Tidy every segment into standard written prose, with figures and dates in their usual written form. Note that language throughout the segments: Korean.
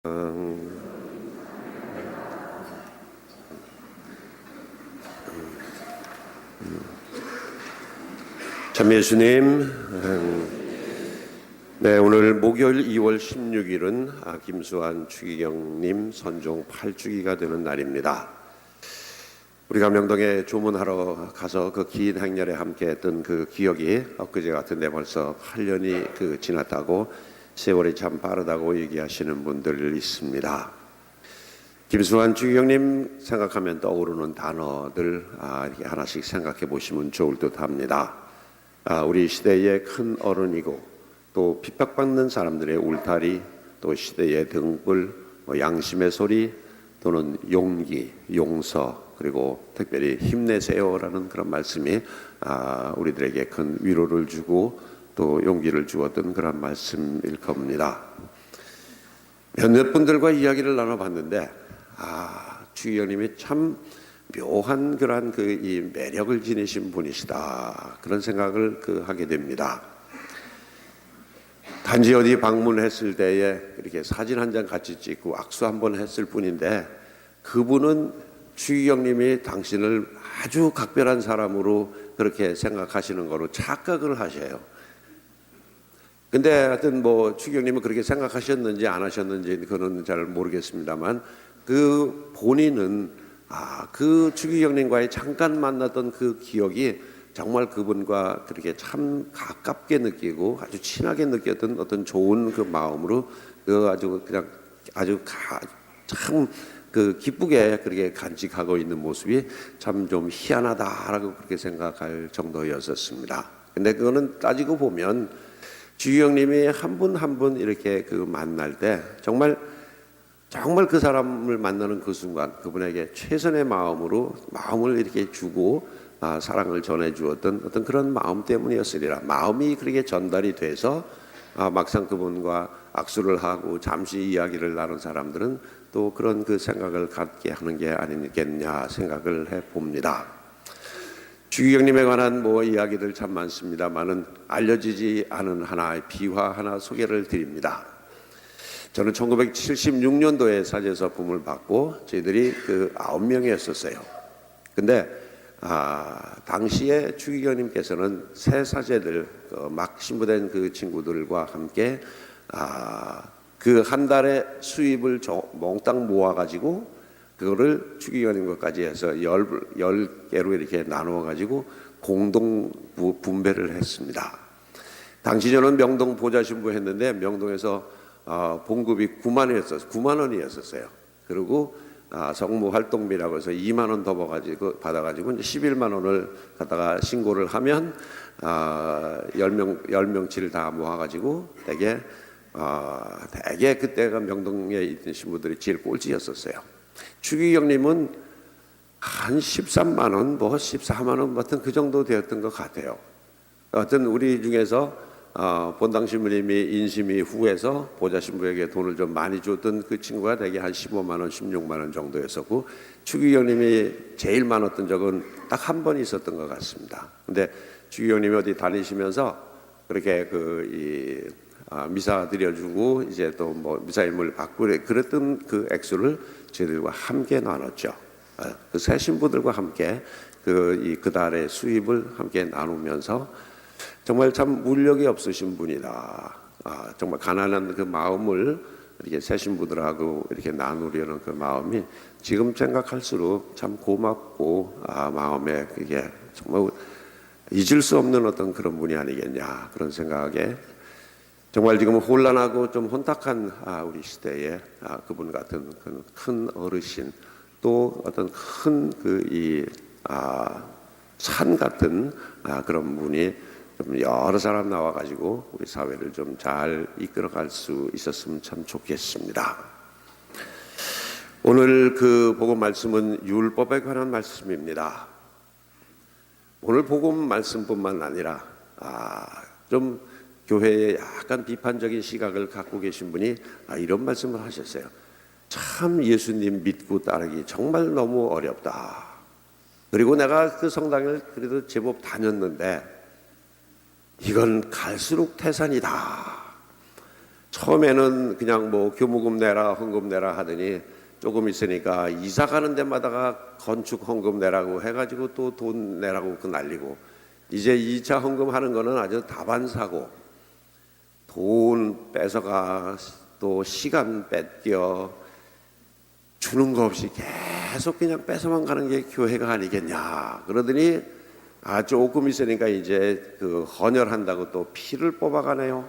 참 예수님, 네, 오늘 목요일 2월 16일은 김수환 추기경님 선종 8주기가 되는 날입니다. 우리가 명동에 조문하러 가서 그 긴 행렬에 함께했던 그 기억이 엊그제 같은데 벌써 8년이 지났다고, 세월이 참 빠르다고 얘기하시는 분들 있습니다. 김수환 추기경님 생각하면 떠오르는 단어들 이렇게 하나씩 생각해 보시면 좋을 듯 합니다. 우리 시대의 큰 어른이고 또 핍박받는 사람들의 울타리, 또 시대의 등불, 양심의 소리, 또는 용기, 용서, 그리고 특별히 힘내세요라는 그런 말씀이 우리들에게 큰 위로를 주고 또 용기를 주었던 그런 말씀일 겁니다. 몇몇 분들과 이야기를 나눠봤는데 추기경님이 참 묘한 그러한 이 매력을 지니신 분이시다, 그런 생각을 하게 됩니다. 단지 어디 방문했을 때에 이렇게 사진 한 장 같이 찍고 악수 한번 했을 뿐인데, 그분은 추기경님이 당신을 아주 각별한 사람으로 그렇게 생각하시는 거로 착각을 하셔요. 근데 하여튼 추기경님은 그렇게 생각하셨는지 안 하셨는지 그건 잘 모르겠습니다만, 본인은 그 추기경님과의 잠깐 만났던 그 기억이 정말 그분과 그렇게 참 가깝게 느끼고 아주 친하게 느꼈던 어떤 좋은 그 마음으로 참 기쁘게 그렇게 간직하고 있는 모습이 참 좀 희한하다라고 그렇게 생각할 정도였었습니다. 근데 그거는 따지고 보면 추기경님이 한 분 한 분 이렇게 만날 때 정말 그 사람을 만나는 그 순간 그분에게 최선의 마음으로 마음을 이렇게 주고 사랑을 전해주었던 어떤 그런 마음 때문이었으리라. 마음이 그렇게 전달이 돼서 막상 그분과 악수를 하고 잠시 이야기를 나눈 사람들은 또 그런 생각을 갖게 하는 게 아니겠냐 생각을 해봅니다. 추기경님에 관한 이야기들 참 많습니다만은 알려지지 않은 하나의 비화 하나 소개를 드립니다. 저는 1976년도에 사제서품을 받고 저희들이 9명이었었어요. 근데 당시에 추기경님께서는 새 사제들 막 신부된 친구들과 함께 한 달의 수입을 몽땅 모아가지고 그거를 추기경님 것까지 해서 10개로 이렇게 나누어가지고 공동 분배를 했습니다. 당시 저는 명동 보좌신부 했는데 명동에서 봉급이 9만 원이었어요. 그리고 성무활동비라고 해서 2만 원 더 받아가지고 이제 11만 원을 갖다가 신고를 하면 10명치를 다 모아가지고 되게 그때가 명동에 있던 신부들이 제일 꼴찌였었어요. 추기경님은 한 13만 원, 14만 원 같은 그 정도 되었던 것 같아요. 어떤 우리 중에서 본당 신부님이 인심이 후해서 보좌 신부에게 돈을 좀 많이 줬던 그 친구가 되게 한 15만 원, 16만 원 정도였었고, 추기경님이 제일 많았던 적은 딱 한 번 있었던 것 같습니다. 근데 추기경님이 어디 다니시면서 그렇게 미사 드려주고 이제 또 미사 일물 받고 그랬던 그 액수를 저희들과 함께 나눴죠. 그 새 신부들과 함께 그 달의 수입을 함께 나누면서 정말 참 물력이 없으신 분이다. 정말 가난한 그 마음을 이렇게 새 신부들하고 이렇게 나누려는 그 마음이 지금 생각할수록 참 고맙고 마음에 그게 정말 잊을 수 없는 어떤 그런 분이 아니겠냐, 그런 생각에 정말 지금 혼란하고 좀 혼탁한 우리 시대에 그분 같은 큰 어르신, 또 어떤 큰 산 같은 그런 분이 좀 여러 사람 나와가지고 우리 사회를 좀 잘 이끌어갈 수 있었으면 참 좋겠습니다. 오늘 복음 말씀은 율법에 관한 말씀입니다. 오늘 복음 말씀뿐만 아니라 좀 교회에 약간 비판적인 시각을 갖고 계신 분이 이런 말씀을 하셨어요. 참 예수님 믿고 따르기 정말 너무 어렵다. 그리고 내가 그 성당을 그래도 제법 다녔는데 이건 갈수록 태산이다. 처음에는 그냥 뭐 교무금 내라 헌금 내라 하더니 조금 있으니까 이사 가는 데마다가 건축 헌금 내라고 해가지고 또 돈 내라고 그 난리고, 이제 2차 헌금 하는 거는 아주 다반사고, 돈 뺏어가 또 시간 뺏겨 주는 거 없이 계속 그냥 뺏어만 가는 게 교회가 아니겠냐 그러더니, 조금 있으니까 이제 그 헌혈한다고 또 피를 뽑아가네요.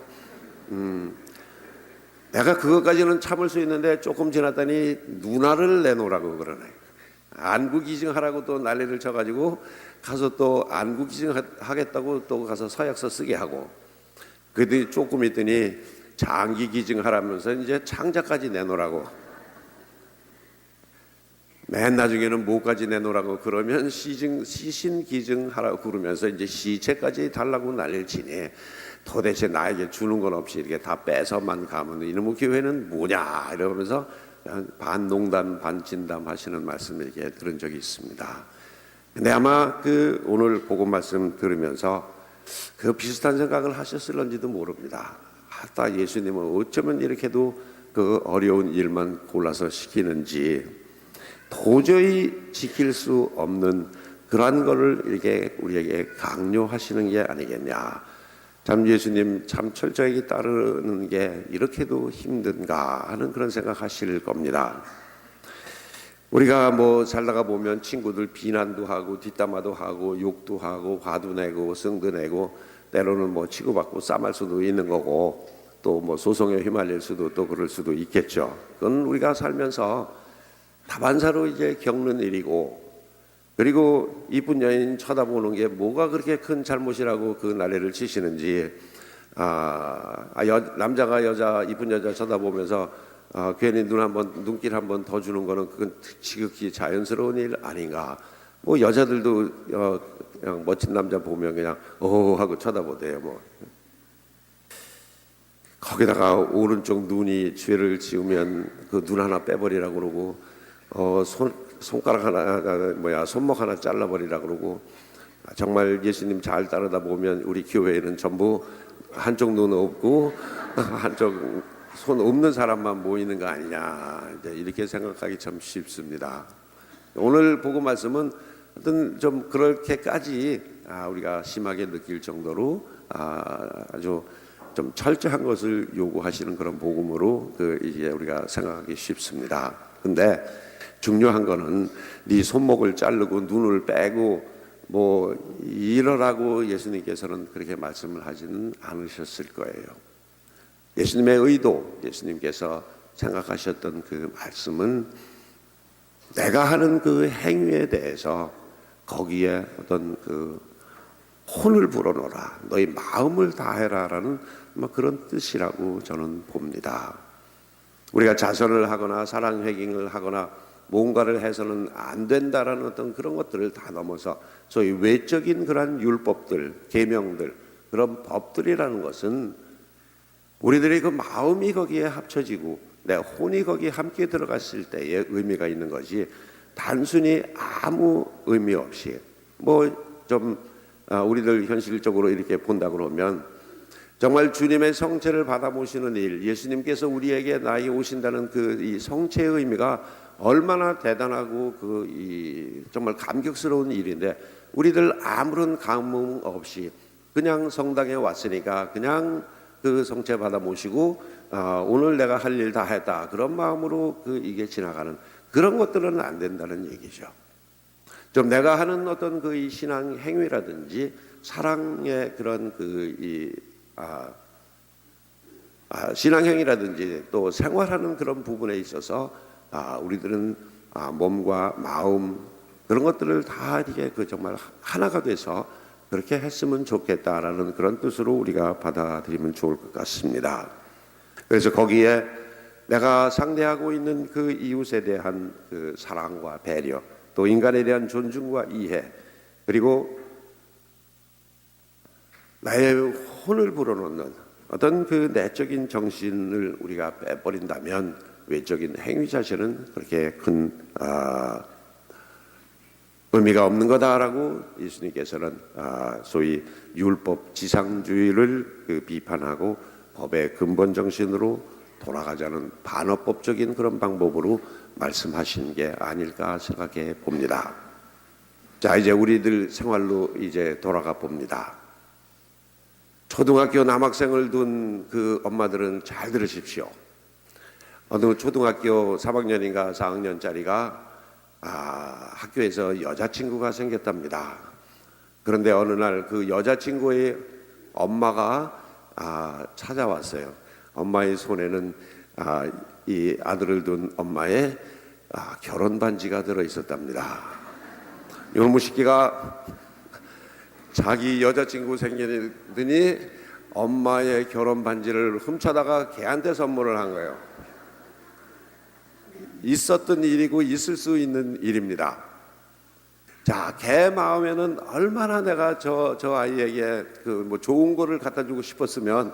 내가 그것까지는 참을 수 있는데 조금 지났더니 누나를 내놓으라고 그러네. 안구기증하라고 또 난리를 쳐가지고 가서 또 안구기증 하겠다고 또 가서 서약서 쓰게 하고, 그뒤 조금 있더니 장기기증하라면서 이제 창자까지 내놓으라고, 맨 나중에는 뭐까지 내놓으라고 그러면 시신기증하라고 그러면서 이제 시체까지 달라고 난리를 치니, 도대체 나에게 주는 건 없이 이렇게 다 뺏어만 가면 이놈의 교회는 뭐냐 이러면서 반 농담 반 진담 하시는 말씀을 이렇게 들은 적이 있습니다. 근데 아마 그 오늘 복음 말씀 들으면서 그 비슷한 생각을 하셨을런지도 모릅니다. 예수님은 어쩌면 이렇게도 그 어려운 일만 골라서 시키는지, 도저히 지킬 수 없는 그러한 것을 이렇게 우리에게 강요하시는 게 아니겠냐. 참 예수님 참 철저하게 따르는 게 이렇게도 힘든가 하는 그런 생각하실 겁니다. 우리가 뭐 살다가 보면 친구들 비난도 하고 뒷담화도 하고 욕도 하고 화도 내고 성도 내고, 때로는 뭐 치고받고 싸말 수도 있는 거고, 또 뭐 소송에 휘말릴 수도 또 그럴 수도 있겠죠. 그건 우리가 살면서 다반사로 이제 겪는 일이고, 그리고 이쁜 여인 쳐다보는 게 뭐가 그렇게 큰 잘못이라고 그 난리를 치시는지, 남자가 이쁜 여자 쳐다보면서 괜히 눈길 한번 더 주는 거는 그건 지극히 자연스러운 일 아닌가. 뭐 여자들도 그냥 멋진 남자 보면 그냥 하고 쳐다보대요. 뭐 거기다가 오른쪽 눈이 죄를 지으면 그 눈 하나 빼버리라고 그러고, 손가락 하나 손목 하나 잘라버리라 그러고, 정말 예수님 잘 따르다 보면 우리 교회에는 전부 한쪽 눈 없고 한쪽 손 없는 사람만 모이는 거 아니냐, 이제 이렇게 생각하기 참 쉽습니다. 오늘 복음 말씀은 어떤 좀 그렇게까지 우리가 심하게 느낄 정도로 아주 좀 철저한 것을 요구하시는 그런 복음으로 이제 우리가 생각하기 쉽습니다. 근데 중요한 거는 네 손목을 자르고 눈을 빼고 뭐 이러라고 예수님께서는 그렇게 말씀을 하지는 않으셨을 거예요. 예수님의 의도, 예수님께서 생각하셨던 그 말씀은 내가 하는 그 행위에 대해서 거기에 어떤 그 혼을 불어넣어라, 너희 마음을 다해라라는 그런 뜻이라고 저는 봅니다. 우리가 자선을 하거나 사랑회깅을 하거나 뭔가를 해서는 안 된다라는 어떤 그런 것들을 다 넘어서 소위 외적인 그러한 율법들, 계명들, 그런 법들이라는 것은 우리들의 그 마음이 거기에 합쳐지고 내 혼이 거기에 함께 들어갔을 때의 의미가 있는 것이, 단순히 아무 의미 없이 우리들 현실적으로 이렇게 본다 그러면 정말 주님의 성체를 받아 모시는 일, 예수님께서 우리에게 나에게 오신다는 이 성체의 의미가 얼마나 대단하고 정말 감격스러운 일인데, 우리들 아무런 감흥 없이 그냥 성당에 왔으니까 그냥 그 성체 받아 모시고 오늘 내가 할 일 다 했다 그런 마음으로 이게 지나가는 그런 것들은 안 된다는 얘기죠. 좀 내가 하는 어떤 이 신앙 행위라든지 사랑의 그런 신앙행위라든지 또 생활하는 그런 부분에 있어서 우리들은 몸과 마음 그런 것들을 다 이렇게 정말 하나가 돼서 그렇게 했으면 좋겠다라는 그런 뜻으로 우리가 받아들이면 좋을 것 같습니다. 그래서 거기에 내가 상대하고 있는 그 이웃에 대한 그 사랑과 배려, 또 인간에 대한 존중과 이해, 그리고 나의 혼을 불어넣는 어떤 그 내적인 정신을 우리가 빼버린다면 외적인 행위 자체는 그렇게 큰 의미가 없는 거다라고 예수님께서는 소위 율법 지상주의를 비판하고 법의 근본 정신으로 돌아가자는 반어법적인 그런 방법으로 말씀하신 게 아닐까 생각해 봅니다. 자, 이제 우리들 생활로 이제 돌아가 봅니다. 초등학교 남학생을 둔 그 엄마들은 잘 들으십시오. 어느 초등학교 3학년인가 4학년짜리가 학교에서 여자친구가 생겼답니다. 그런데 어느 날 그 여자친구의 엄마가 찾아왔어요. 엄마의 손에는 이 아들을 둔 엄마의 결혼 반지가 들어 있었답니다. 이놈의 새끼가 자기 여자친구 생기더니 엄마의 결혼 반지를 훔쳐다가 걔한테 선물을 한 거예요. 있었던 일이고 있을 수 있는 일입니다. 자, 걔 마음에는 얼마나 내가 저 아이에게 뭐 좋은 거를 갖다 주고 싶었으면,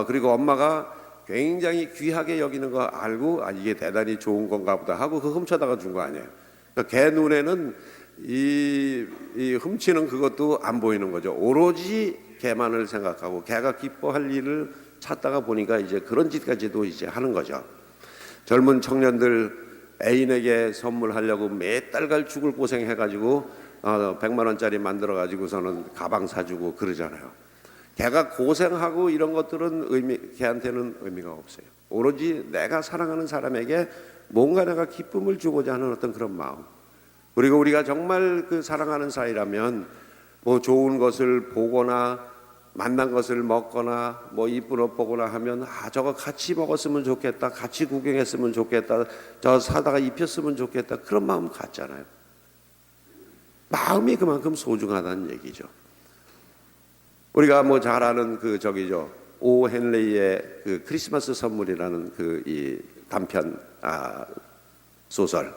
그리고 엄마가 굉장히 귀하게 여기는 거 알고 이게 대단히 좋은 건가 보다 하고 그 훔쳐다가 준 거 아니에요. 그러니까 걔 눈에는 이 훔치는 그것도 안 보이는 거죠. 오로지 걔만을 생각하고 걔가 기뻐할 일을 찾다가 보니까 이제 그런 짓까지도 이제 하는 거죠. 젊은 청년들 애인에게 선물하려고 몇 달간 죽을 고생해가지고 100만 원짜리 만들어가지고서는 가방 사주고 그러잖아요. 걔가 고생하고 이런 것들은 걔한테는 의미가 없어요. 오로지 내가 사랑하는 사람에게 뭔가 내가 기쁨을 주고자 하는 어떤 그런 마음. 그리고 우리가 정말 그 사랑하는 사이라면 뭐 좋은 것을 보거나 만난 것을 먹거나 뭐 이쁜 옷 보거나 하면 저거 같이 먹었으면 좋겠다, 같이 구경했으면 좋겠다, 저 사다가 입혔으면 좋겠다, 그런 마음 같잖아요. 마음이 그만큼 소중하다는 얘기죠. 우리가 뭐 잘 아는 오 헨리의 그 크리스마스 선물이라는 이 단편 소설.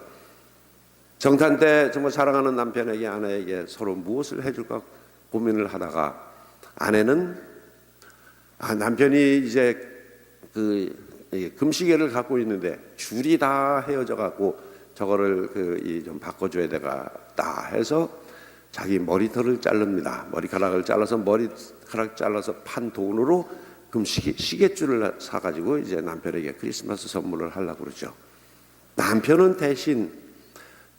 정탄 때 정말 사랑하는 남편에게 아내에게 서로 무엇을 해줄까 고민을 하다가 아내는 남편이 이제 금시계를 갖고 있는데 줄이 다 헤어져 갖고 저거를 좀 바꿔줘야 되가 다 해서 자기 머리털을 자릅니다. 머리카락을 잘라서 판 돈으로 시계줄을 사가지고 이제 남편에게 크리스마스 선물을 하려고 그러죠. 남편은 대신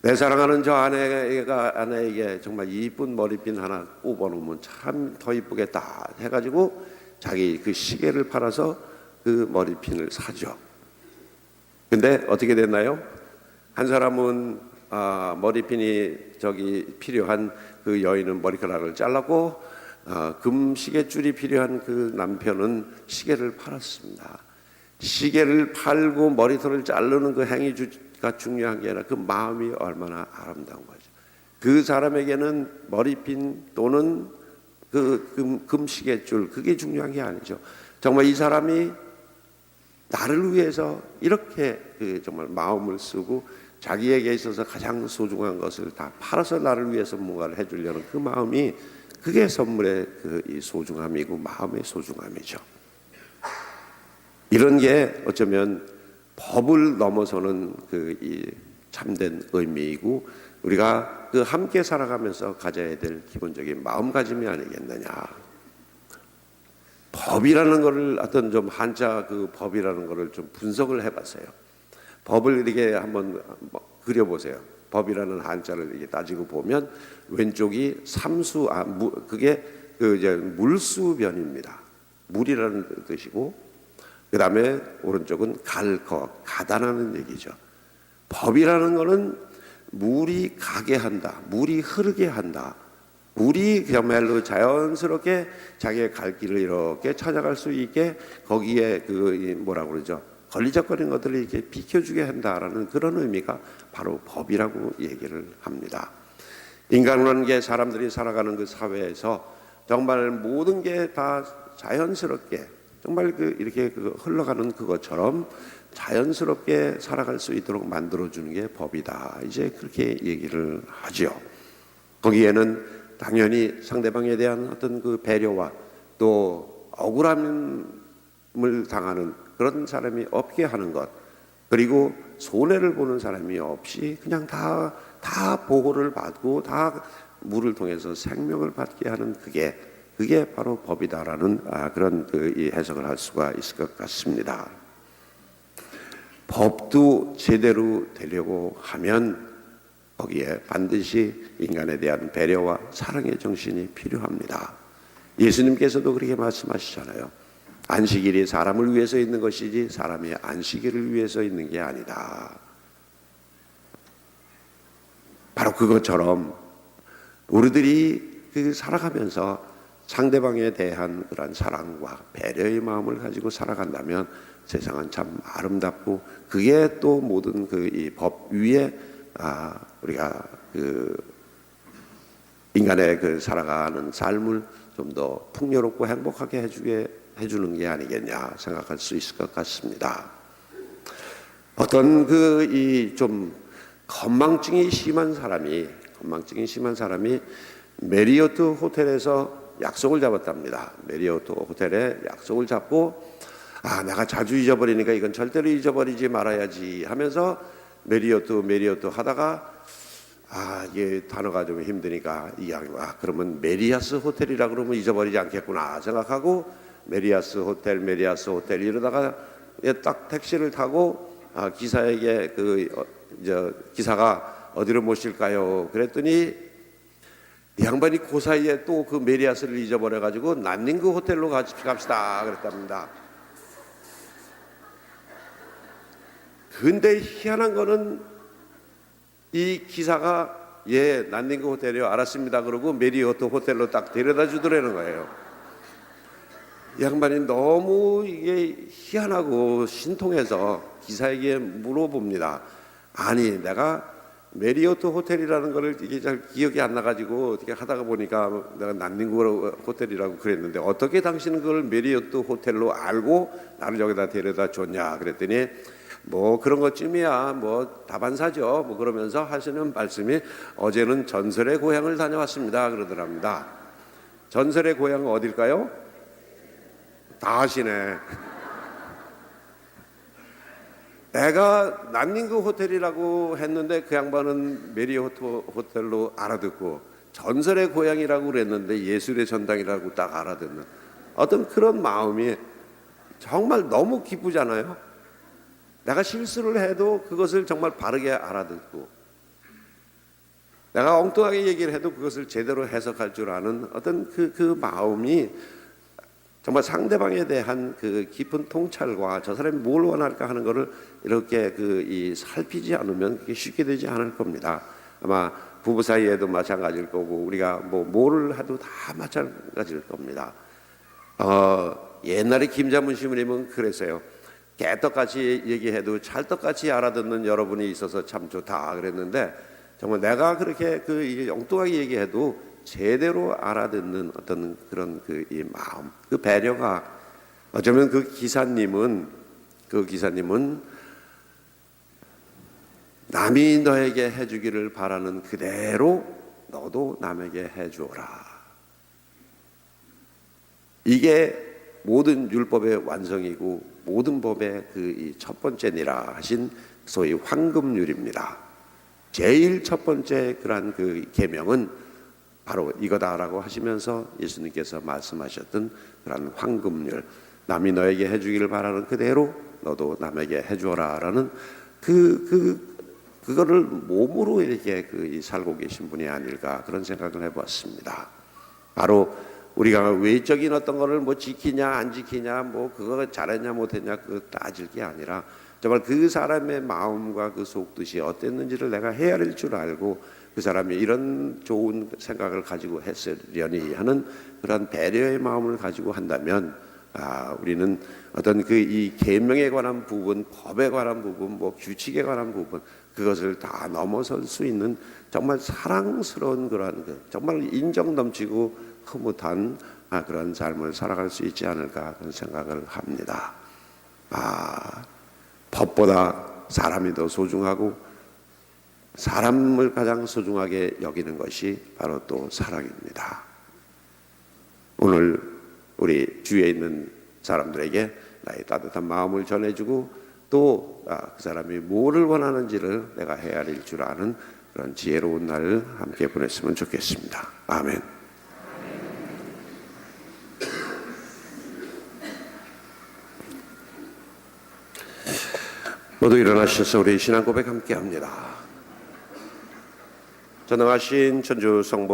내 사랑하는 저 아내에게 정말 이쁜 머리핀 하나 꼽아놓으면 참 더 이쁘겠다 해가지고 자기 그 시계를 팔아서 그 머리핀을 사죠. 근데 어떻게 됐나요? 한 사람은 머리핀이 필요한 그 여인은 머리카락을 잘랐고 금 시계줄이 필요한 그 남편은 시계를 팔았습니다. 시계를 팔고 머리털을 자르는 그 행위가 중요한 게 아니라 그 마음이 얼마나 아름다운 거죠. 그 사람에게는 머리핀 또는 그 금시계줄 그게 중요한 게 아니죠. 정말 이 사람이 나를 위해서 이렇게 정말 마음을 쓰고 자기에게 있어서 가장 소중한 것을 다 팔아서 나를 위해서 뭔가를 해주려는 그 마음이 그게 선물의 이 소중함이고 마음의 소중함이죠. 이런 게 어쩌면 법을 넘어서는 이 참된 의미이고 우리가 함께 살아가면서 가져야 될 기본적인 마음가짐이 아니겠느냐. 법이라는 것을 어떤 좀 한자 법이라는 것을 좀 분석을 해봤어요. 법을 이렇게 한번 그려보세요. 법이라는 한자를 이렇게 따지고 보면 왼쪽이 삼수 그게 이제 물수변입니다. 물이라는 뜻이고 그 다음에 오른쪽은 가다라는 얘기죠. 법이라는 것은 물이 가게 한다, 물이 흐르게 한다, 물이 그야말로 자연스럽게 자기의 갈 길을 이렇게 찾아갈 수 있게 거기에 뭐라고 그러죠? 걸리적거리는 것들을 이렇게 비켜주게 한다라는 그런 의미가 바로 법이라고 얘기를 합니다. 인간관계 사람들이 살아가는 그 사회에서 정말 모든 게 다 자연스럽게 정말 이렇게 흘러가는 그것처럼 자연스럽게 살아갈 수 있도록 만들어주는 게 법이다. 이제 그렇게 얘기를 하죠. 거기에는 당연히 상대방에 대한 어떤 그 배려와 또 억울함을 당하는 그런 사람이 없게 하는 것, 그리고 손해를 보는 사람이 없이 그냥 다 보호를 받고 다 물을 통해서 생명을 받게 하는 그게 그게 바로 법이다라는 그런 이 해석을 할 수가 있을 것 같습니다. 법도 제대로 되려고 하면 거기에 반드시 인간에 대한 배려와 사랑의 정신이 필요합니다. 예수님께서도 그렇게 말씀하시잖아요. 안식일이 사람을 위해서 있는 것이지 사람이 안식일을 위해서 있는 게 아니다. 바로 그것처럼 우리들이 살아가면서 상대방에 대한 그런 사랑과 배려의 마음을 가지고 살아간다면 세상은 참 아름답고 그게 또 모든 이 법 위에 우리가 인간의 살아가는 삶을 좀 더 풍요롭고 행복하게 해주는 게 아니겠냐 생각할 수 있을 것 같습니다. 어떤 좀 건망증이 심한 사람이 메리어트 호텔에서 약속을 잡았답니다. 메리어트 호텔에 약속을 잡고 내가 자주 잊어버리니까 이건 절대로 잊어버리지 말아야지 하면서 메리어트 하다가 이게 단어가 좀 힘드니까 그러면 메리아스 호텔이라 그러면 잊어버리지 않겠구나 생각하고 메리아스 호텔 이러다가 딱 택시를 타고 기사에게 기사가 어디로 모실까요? 그랬더니 이 양반이 그 사이에 또 그 메리아스를 잊어버려가지고 난닝그 호텔로 갑시다 그랬답니다. 근데 희한한 거는 이 기사가 난닝그 호텔이요 알았습니다 그러고 메리어트 호텔로 딱 데려다 주더라는 거예요. 이 양반이 너무 이게 희한하고 신통해서 기사에게 물어봅니다. 아니 내가 메리어트 호텔이라는 거를 이게 잘 기억이 안 나가지고 어떻게 하다가 보니까 내가 난닝구 호텔이라고 그랬는데 어떻게 당신은 그걸 메리어트 호텔로 알고 나를 여기다 데려다 줬냐 그랬더니 뭐 그런 것쯤이야 뭐 다반사죠 뭐 그러면서 하시는 말씀이 어제는 전설의 고향을 다녀왔습니다 그러더랍니다. 전설의 고향은 어딜까요? 다 아시네. 내가 난닝그 호텔이라고 했는데 그 양반은 메리어트 호텔로 알아듣고 전설의 고향이라고 그랬는데 예술의 전당이라고 딱 알아듣는 어떤 그런 마음이 정말 너무 기쁘잖아요. 내가 실수를 해도 그것을 정말 바르게 알아듣고 내가 엉뚱하게 얘기를 해도 그것을 제대로 해석할 줄 아는 어떤 그 마음이 정말 상대방에 대한 그 깊은 통찰과 저 사람이 뭘 원할까 하는 것을 이렇게 살피지 않으면 그게 쉽게 되지 않을 겁니다. 아마 부부 사이에도 마찬가지일 거고 우리가 뭐를 해도 다 마찬가지일 겁니다. 옛날에 김자문 시부님은 그랬어요. 깨떡같이 얘기해도 찰떡같이 알아듣는 여러분이 있어서 참 좋다 그랬는데 정말 내가 그렇게 엉뚱하게 얘기해도 제대로 알아듣는 어떤 그런 이 마음, 그 배려가 어쩌면 그 기사님은 남이 너에게 해주기를 바라는 그대로 너도 남에게 해주어라. 이게 모든 율법의 완성이고 모든 법의 이 첫 번째니라 하신 소위 황금률입니다. 제일 첫 번째 그러한 계명은 바로 이거다라고 하시면서 예수님께서 말씀하셨던 그런 황금률, 남이 너에게 해주기를 바라는 그대로 너도 남에게 해주어라라는 그거를 몸으로 이렇게 살고 계신 분이 아닐까 그런 생각을 해보았습니다. 바로 우리가 외적인 어떤 거를 지키냐 안 지키냐 그거 잘했냐 못했냐 그거 따질 게 아니라 정말 그 사람의 마음과 그 속뜻이 어땠는지를 내가 헤아릴 줄 알고 그 사람이 이런 좋은 생각을 가지고 했으려니 하는 그런 배려의 마음을 가지고 한다면 우리는 어떤 이 계명에 관한 부분, 법에 관한 부분, 규칙에 관한 부분 그것을 다 넘어설 수 있는 정말 사랑스러운 그런 정말 인정 넘치고 흐뭇한 그런 삶을 살아갈 수 있지 않을까 그런 생각을 합니다. 법보다 사람이 더 소중하고 사람을 가장 소중하게 여기는 것이 바로 또 사랑입니다. 오늘 우리 주위에 있는 사람들에게 나의 따뜻한 마음을 전해주고 또 그 사람이 뭐를 원하는지를 내가 헤아릴 줄 아는 그런 지혜로운 날을 함께 보냈으면 좋겠습니다. 아멘. 모두 일어나셔서 우리 신앙 고백 함께 합니다. 전능하신 천주 성부